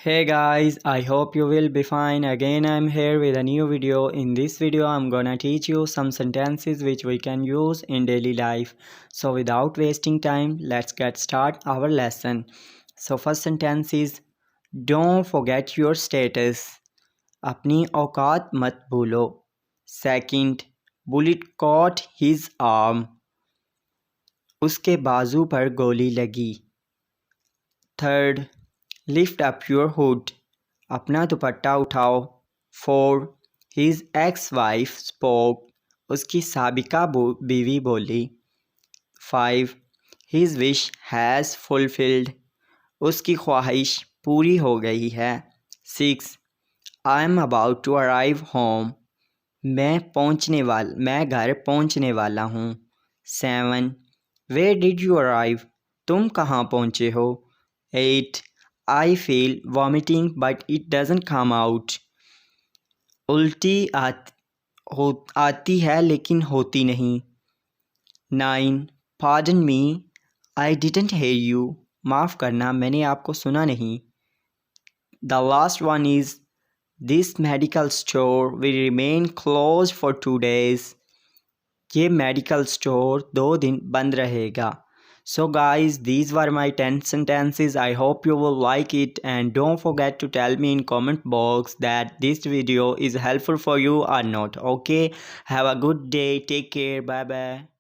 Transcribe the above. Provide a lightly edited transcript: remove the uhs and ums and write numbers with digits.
Hey guys, I hope you will be fine. Again, I'm here with a new video. In this video, I'm gonna teach you some sentences which we can use in daily life. So without wasting time, let's get start our lesson. So first sentence is don't forget your status. अपनी औकात मत भूलो. Second, bullet caught his arm. उसके बाजू पर गोली लगी. Third, lift up your hood. अपना दुपट्टा उठाओ. 4. His ex-wife spoke. उसकी साबिका बीवी बोली. 5. His wish has fulfilled. उसकी ख्वाहिश पूरी हो गई है. 6. I am about to arrive home. मैं घर पहुंचने वाला हूँ. 7. Where did you arrive? तुम कहाँ पहुँचे हो? 8. I feel vomiting but it doesn't come out. उल्टी आती है लेकिन होती नहीं. 9. Pardon me, I didn't hear you. माफ़ करना, मैंने आपको सुना नहीं. The last one is this medical store will remain closed for 2 days. ये मेडिकल स्टोर 2 दिन बंद रहेगा. So guys, these were my 10 sentences. I hope you will like it, and don't forget to tell me in comment box that this video is helpful for you or not. Okay, have a good day. Take care. Bye bye.